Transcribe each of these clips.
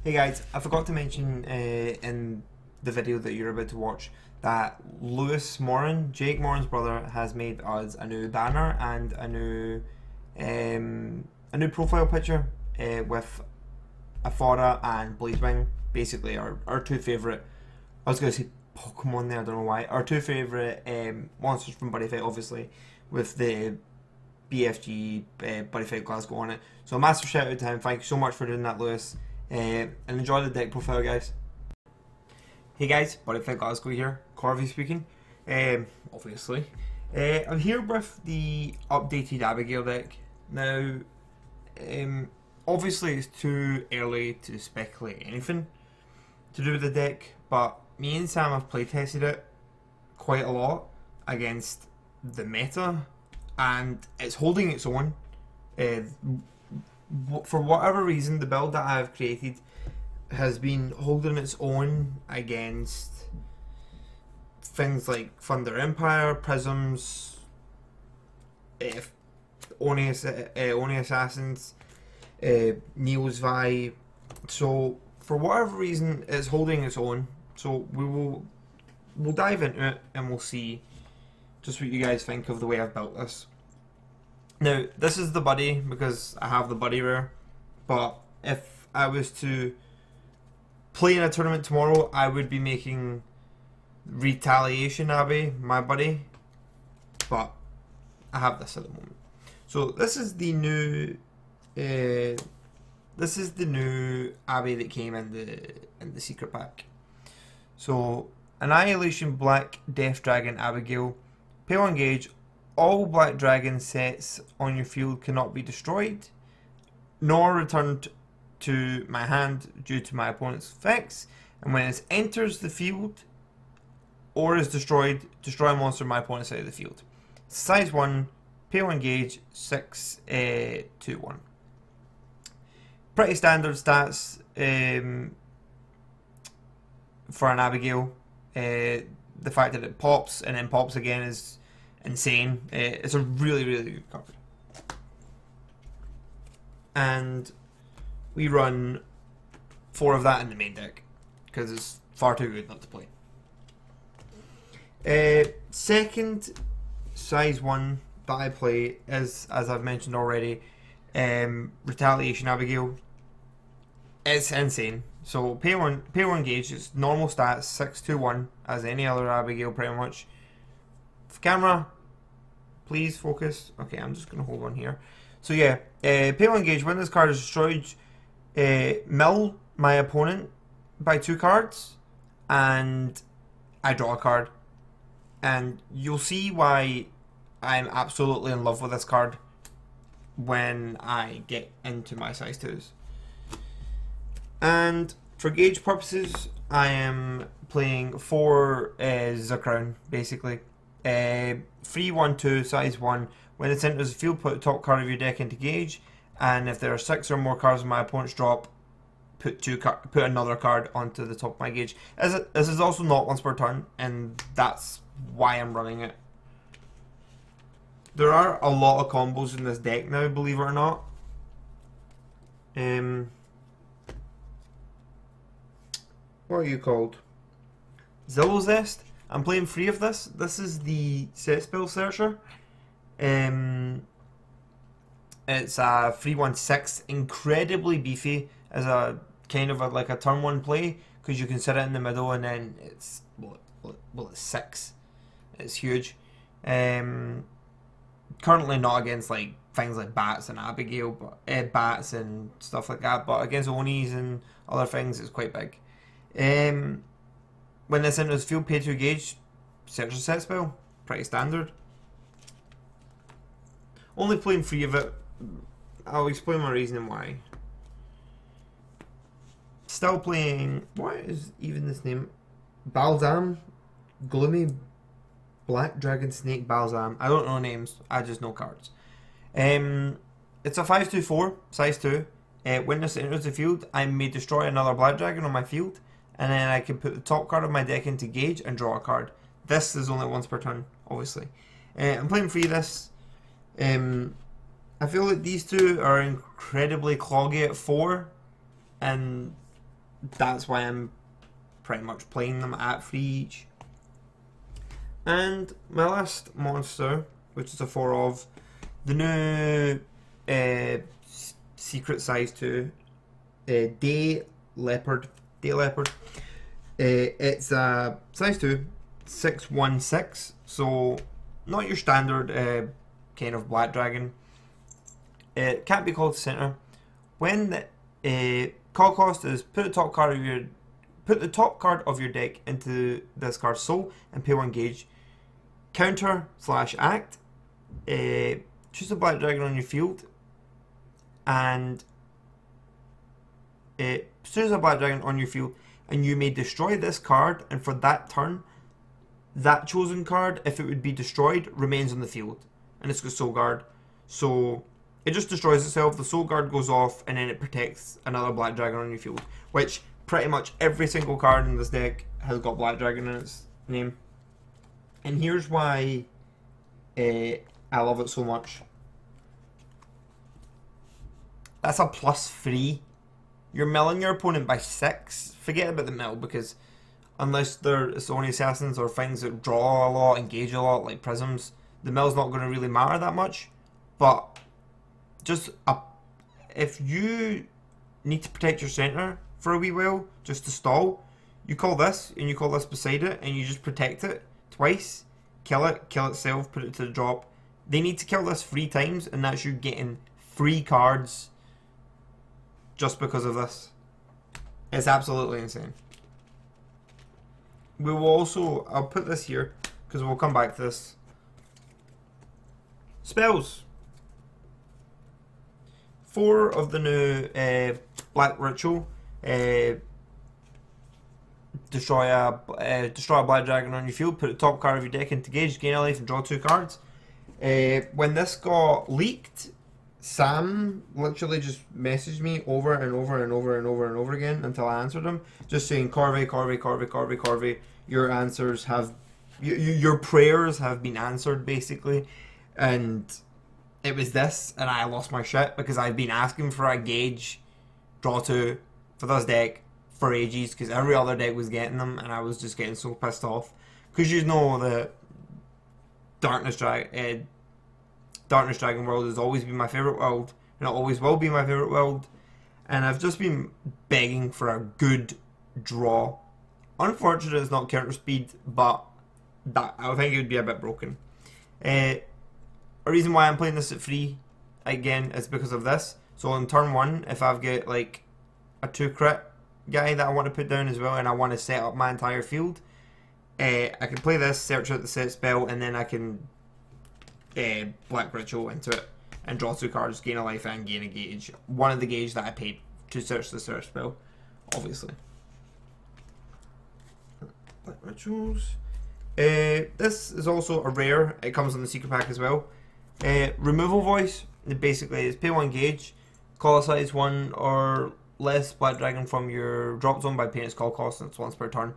Hey guys, I forgot to mention in the video that you're about to watch that Jake Moran's brother, has made us a new banner and a new profile picture with Afora and Blazewing, basically our two favourite, I was going to say Pokemon there, I don't know why, our two favourite monsters from BuddyFight, obviously, with the BFG BuddyFightGlasgow on it. So a massive shout out to him, thank you so much for doing that, Lewis. And enjoy the deck profile, guys. Hey guys, BuddyFightGlasgow here, Corvy speaking. Obviously, I'm here with the updated Abygale deck. Now, obviously it's too early to speculate anything to do with the deck, but me and Sam have playtested it quite a lot against the meta, and it's holding its own. For whatever reason, the build that I have created has been holding its own against things like Thunder Empire, Prisms, Oni Assassins, Neo's Vi. So for whatever reason, it's holding its own. So we'll dive into it and we'll see just what you guys think of the way I've built this. Now, this is the Buddy because I have the Buddy rare, but if I was to play in a tournament tomorrow, I would be making Retaliation Abby my Buddy, but I have this at the moment. So this is the new Abby that came in the secret pack. So Annihilation Black Death Dragon Abygale, pay 1 gauge. All black dragon sets on your field cannot be destroyed, nor returned to my hand due to my opponent's effects. And when it enters the field or is destroyed, destroy a monster on my opponent's side of the field. Size 1, pay 1 gauge, 6/2/1. Pretty standard stats for an Abygale. The fact that it pops and then pops again is insane. It's a really good card, and we run 4 of that in the main deck because it's far too good not to play. Second size 1 that I play is, as I've mentioned already, Retaliation Abygale. It's insane. So pay one gauge. It's normal stats, 6/2/1, as any other Abygale pretty much. Camera, please focus. Okay, I'm just going to hold on here. So yeah, pay 1 gauge. When this card is destroyed, mill my opponent by 2 cards, and I draw a card. And you'll see why I'm absolutely in love with this card when I get into my size 2s. And for gauge purposes, I am playing 4 Zakrown, basically. 3/1/2, size 1. When it enters the field, put the top card of your deck into gauge, and if there are 6 or more cards in my opponent's drop, put another card onto the top of my gauge. This is also not once per turn, and that's why I'm running it. There are a lot of combos in this deck now, believe it or not. What are you called? Zillow Zest. I'm playing 3 of this. This is the Set Spell Searcher. It's a 3/1/6, incredibly beefy as a kind of like a turn 1 play, because you can sit it in the middle and then it's it's 6. It's huge. Currently not against like things like bats and Abygale, but bats and stuff like that. But against Onis and other things, it's quite big. When this enters field, pay 2 gauge, search a set spell. Pretty standard. Only playing 3 of it. I'll explain my reasoning why. Still playing, what is even this name? Balsam? Gloomy Black Dragon Snake Balsam. I don't know names, I just know cards. It's a 5/2/4, size 2. When this enters the field, I may destroy another Black Dragon on my field, and then I can put the top card of my deck into gauge and draw a card. This is only once per turn, obviously. I'm playing 3 of this. I feel like these 2 are incredibly cloggy at 4, and that's why I'm pretty much playing them at 3 each. And my last monster, which is a 4 of, the new secret size 2, Day Leopard. It's a size 2, 616, so not your standard kind of black dragon. It can't be called to center. When the call cost is put the top card of your deck into this card's soul and pay 1 gauge. Counter/act. Choose a black dragon on your field, and choose a black dragon on your field, and you may destroy this card. And for that turn, that chosen card, if it would be destroyed, remains on the field, and it's got Soul Guard. So it just destroys itself. The Soul Guard goes off, and then it protects another black dragon on your field, which pretty much every single card in this deck has got black dragon in its name. And here's why I love it so much. That's a +3. You're milling your opponent by 6. Forget about the mill, because unless it's only assassins or things that draw a lot, engage a lot, like prisms, the mill's not going to really matter that much. But just if you need to protect your center for a wee while, just to stall, you call this, and you call this beside it, and you just protect it twice, kill itself, put it to the drop. They need to kill this 3 times, and that's you getting 3 cards just because of this. It's absolutely insane. We will also, I'll put this here because we'll come back to this. Spells. 4 of the new Black Ritual. Destroy a black dragon on your field, put the top card of your deck into gauge, gain a life, and draw 2 cards. When this got leaked, Sam literally just messaged me over and over again until I answered him, just saying, Corvey, your answers have, your prayers have been answered, basically. And it was this, and I lost my shit because I've been asking for a gauge, draw 2 for this deck for ages, because every other deck was getting them, and I was just getting so pissed off. Because you know that Darkness Dragon World has always been my favourite world, and it always will be my favourite world, and I've just been begging for a good draw. Unfortunately, it's not counter speed, but that I think it would be a bit broken. A reason why I'm playing this at 3 again is because of this. So on turn 1, if I've got like a 2 crit guy that I want to put down as well, and I want to set up my entire field, I can play this, search out the set spell, and then I can Black Ritual into it and draw 2 cards, gain a life and gain a gauge. One of the gauge that I paid to search the search spell, obviously. Black Rituals. This is also a rare. It comes on the secret pack as well. Removal Voice. It basically is pay 1 gauge, call a size 1 or less black dragon from your drop zone by paying its call cost, and it's once per turn.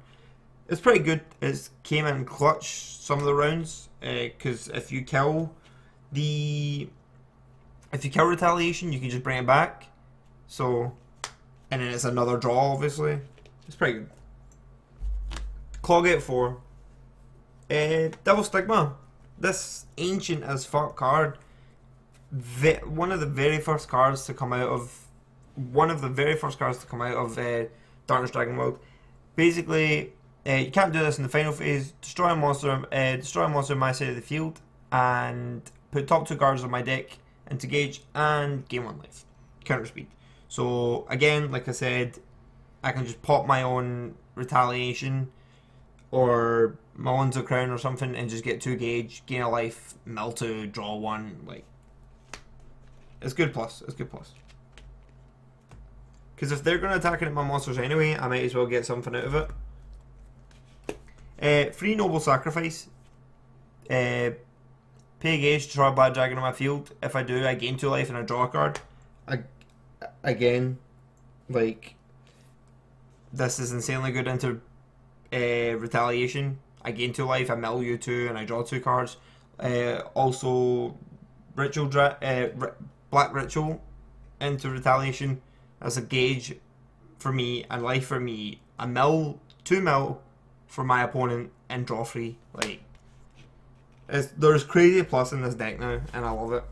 It's pretty good. It came in clutch some of the rounds, because if you kill retaliation, you can just bring it back. So, and then it's another draw, obviously. It's pretty good. Cloggate 4. Devil Stigma. This ancient as fuck card. One of the very first cards to come out of Darkness Dragon World. Basically, you can't do this in the final phase. Destroy a monster on my side of the field, and put top 2 cards of my deck into gauge and gain 1 life. Counter speed. So again, like I said, I can just pop my own retaliation or my own crown or something and just get 2 gauge, gain a life, mill 2, draw 1. Like, it's good plus. It's good plus. Because if they're going to attack it at my monsters anyway, I might as well get something out of it. Free Noble Sacrifice. Pay a gauge to draw a black dragon on my field. If I do, I gain 2 life and I draw a card. Again, like, this is insanely good into retaliation. I gain 2 life, I mill you 2, and I draw 2 cards. Also, Black Ritual into retaliation. That's a gauge for me and life for me, a mill, 2 mil for my opponent, and draw 3. Like, there's crazy plus in this deck now, and I love it.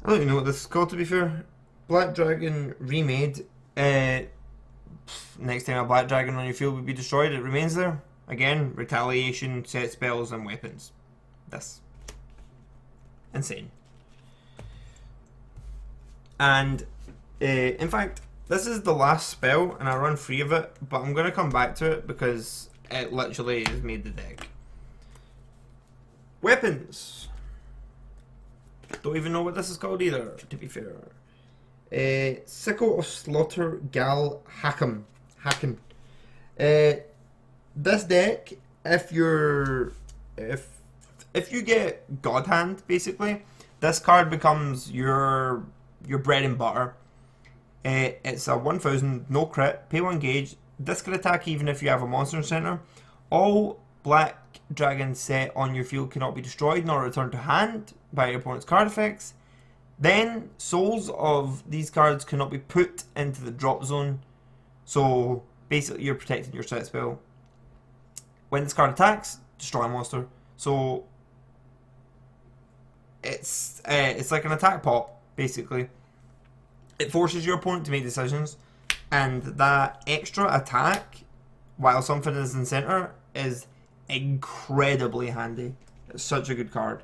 I don't even know what this is called, to be fair. Black Dragon remade. Next time a Black Dragon on your field would be destroyed, it remains there. Again, retaliation, set spells, and weapons. This. Insane. And, in fact, this is the last spell, and I run 3 of it, but I'm going to come back to it because it literally has made the deck. Weapons. Don't even know what this is called either, to be fair. Sickle of Slaughter Gal Hacken. This deck, if you get God Hand, basically, this card becomes your bread and butter. It's a 1000, no crit, pay 1 gauge. This can attack even if you have a monster in center. All Black Dragon set on your field cannot be destroyed nor returned to hand by your opponent's card effects. Then, souls of these cards cannot be put into the drop zone. So, basically you're protecting your set spell. When this card attacks, destroy a monster. So, it's like an attack pot, basically. It forces your opponent to make decisions, and that extra attack, while something is in center, is incredibly handy. It's such a good card.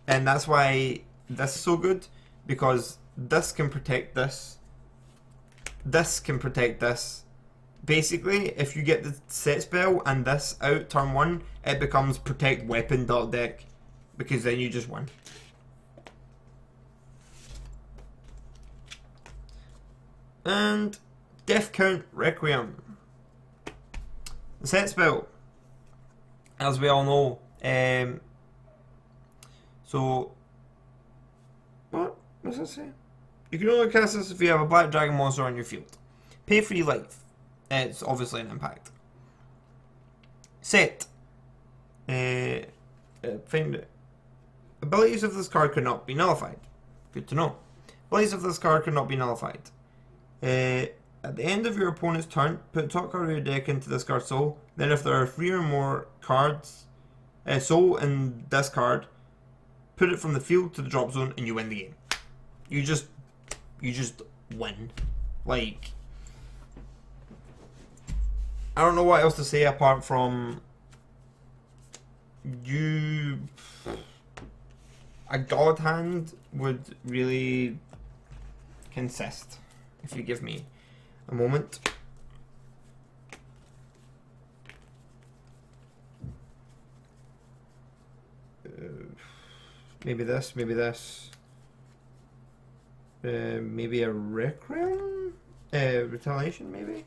And that's why this is so good, because this can protect this. This can protect this. Basically, if you get the set spell and this out turn 1, it becomes protect weapon dot deck, because then you just win. And Death Count Requiem. The set spell, as we all know, so what does that say? You can only cast this if you have a Black Dragon monster on your field. Pay 3 life. It's obviously an impact. Set. Find it. Abilities of this card cannot be nullified. Good to know. Abilities of this card cannot be nullified. At the end of your opponent's turn, put top card of your deck into this card's soul. Then if there are 3 or more cards, soul in this card, put it from the field to the drop zone and you win the game. You just win. Like, I don't know what else to say apart from a God Hand would really consist. If you give me a moment. Maybe this, maybe this. Maybe a Requiem? Retaliation, maybe?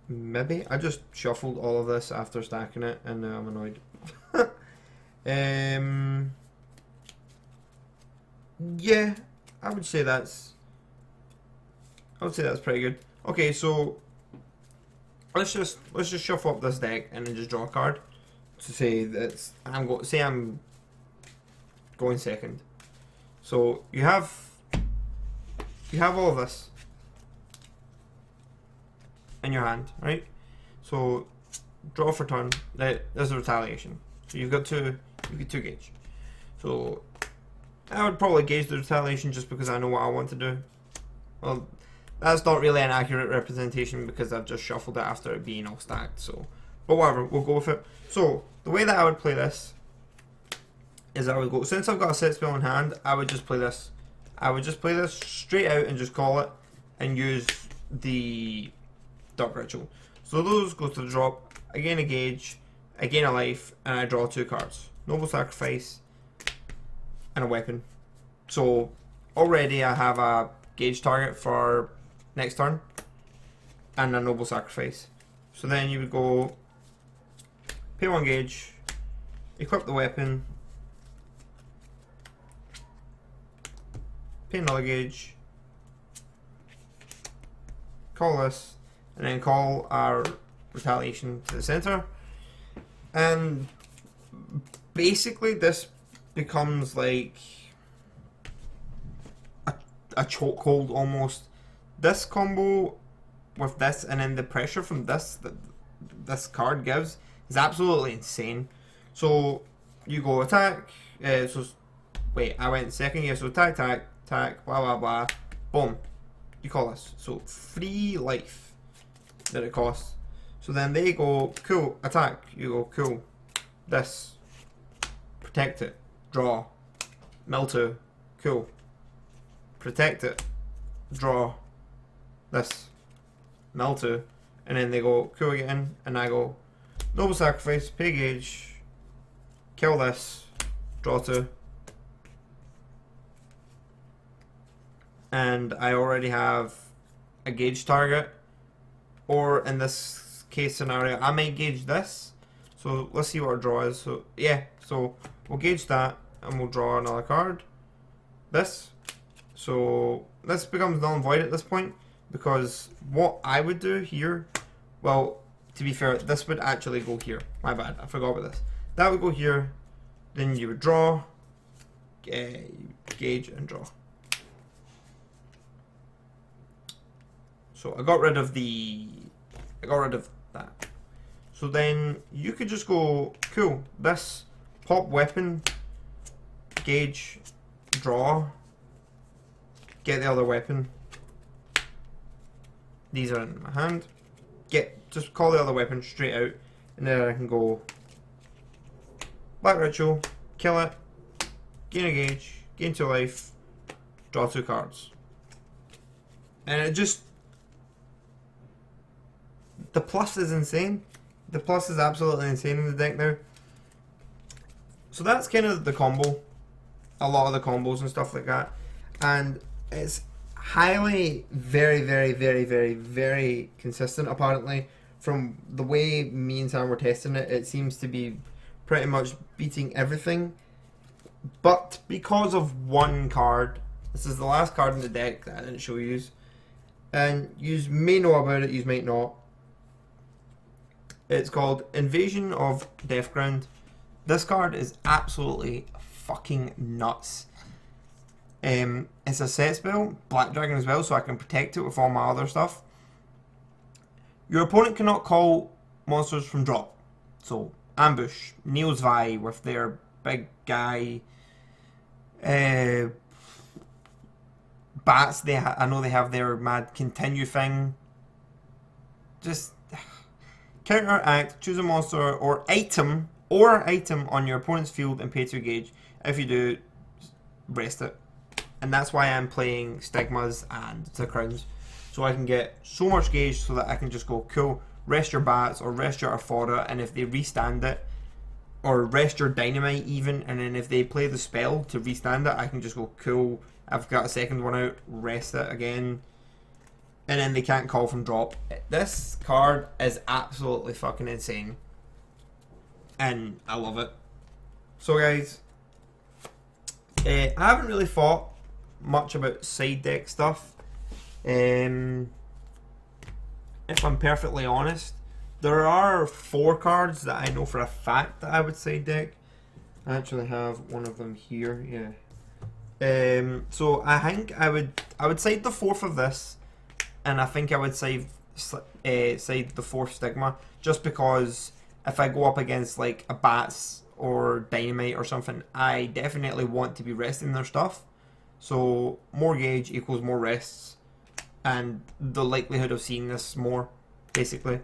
Maybe. I just shuffled all of this after stacking it and now I'm annoyed. Yeah, I would say that's pretty good. Okay, so let's just shuffle up this deck and then just draw a card to say that I'm going second. So you have all of this in your hand, right? So draw for turn. There's a retaliation. So you get 2 gauge. So I would probably gauge the retaliation just because I know what I want to do. Well, that's not really an accurate representation because I've just shuffled it after it being all stacked. So, but whatever, we'll go with it. So the way that I would play this is I would go, since I've got a set spell in hand, I would just play this. I would just play this straight out and just call it and use the Dark Ritual. So those go to the drop. I gain a gauge, I gain a life, and I draw 2 cards. Noble Sacrifice and a weapon. So already I have a gauge target for next turn and a Noble Sacrifice. So then you would go pay 1 gauge, equip the weapon, pay another gauge, call this, and then call our retaliation to the center. And basically this becomes like a chokehold almost. This combo with this and then the pressure from this that this card gives is absolutely insane. So you go attack. So wait, I went second. Yeah, so attack, attack, blah blah blah, boom. You call this. So 3 life that it costs. So then they go cool attack. You go cool. This protect it. Draw. Mill 2. Cool. Protect it. Draw. This. Mill 2. And then they go cool again. And I go noble sacrifice. Pay gauge. Kill this. Draw 2. And I already have a gauge target. Or in this case scenario, I might gauge this. So let's see what our draw is. So yeah, so we'll gauge that and we'll draw another card. This. So this becomes null and void at this point, because what I would do here, well, to be fair, this would actually go here. My bad, I forgot about this. That would go here. Then you would draw, gauge and draw. So I got rid of that. So then you could just go, cool, this, pop weapon, gauge, draw, get the other weapon. These are in my hand. Just call the other weapon straight out, and then I can go Black Ritual, kill it, gain a gauge, gain 2 life, draw 2 cards. And it just, the plus is insane. The plus is absolutely insane in the deck now. So that's kind of the combo. A lot of the combos and stuff like that. And it's highly, very, very, very, very, very consistent apparently. From the way me and Sam were testing it, it seems to be pretty much beating everything. But because of one card, this is the last card in the deck that I didn't show you. And you may know about it, you might not. It's called Invasion of Deathground. This card is absolutely fucking nuts. It's a set spell, Black Dragon as well, so I can protect it with all my other stuff. Your opponent cannot call monsters from drop. So, ambush, Neil's Vi with their big guy. Bats, I know they have their mad continue thing. Just counteract, choose a monster or item on your opponent's field and pay 2 gauge. If you do, rest it. And that's why I'm playing Stigmas and the Crowns. So I can get so much gauge so that I can just go, cool, rest your bats or rest your Arfora, and if they restand it, or rest your Dynamite even, and then if they play the spell to restand it, I can just go, cool, I've got a second one out, rest it again. And then they can't call from drop. This card is absolutely fucking insane. And I love it. So guys, I haven't really thought much about side deck stuff. If I'm perfectly honest, there are 4 cards that I know for a fact that I would side deck. I actually have one of them here, yeah. So I think I would side the 4th of this. And I think I would side the 4th Stigma, just because if I go up against like a Bats or Dynamite or something, I definitely want to be resting their stuff. So more gauge equals more rests, and the likelihood of seeing this more, basically.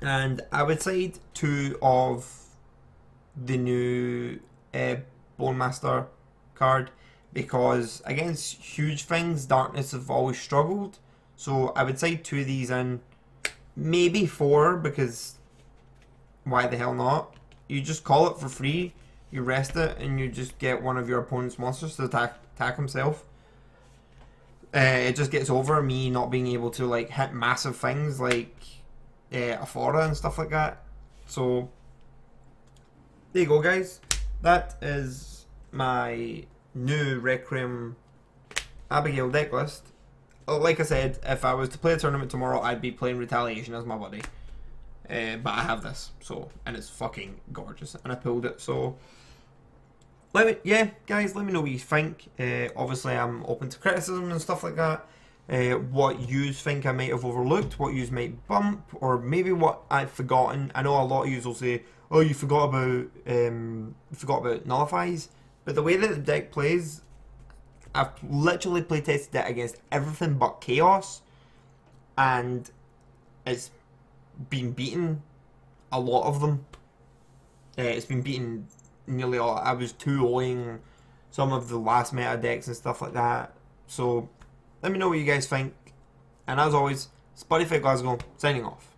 And I would side 2 of the new Bone Master card, because against huge things, Darkness have always struggled. So I would side 2 of these in, maybe 4, because why the hell not? You just call it for free, you rest it, and you just get one of your opponent's monsters to attack himself. It just gets over me not being able to like hit massive things like Arfora and stuff like that. So there you go, guys. That is my new Requiem Abygale deck list. Like I said, if I was to play a tournament tomorrow, I'd be playing Retaliation as my buddy. But I have this, so, and it's fucking gorgeous, and I pulled it, so Yeah, guys, let me know what you think. Obviously, I'm open to criticism and stuff like that. What you think I might have overlooked, what you might bump, or maybe what I've forgotten. I know a lot of you will say, "Oh, you forgot about nullifies," but the way that the deck plays, I've literally playtested it against everything but chaos, and it's been beaten a lot of them. It's been beaten nearly all. I was 2-0ing some of the last meta decks and stuff like that. So let me know what you guys think. And as always, it's BuddyFightGlasgow signing off.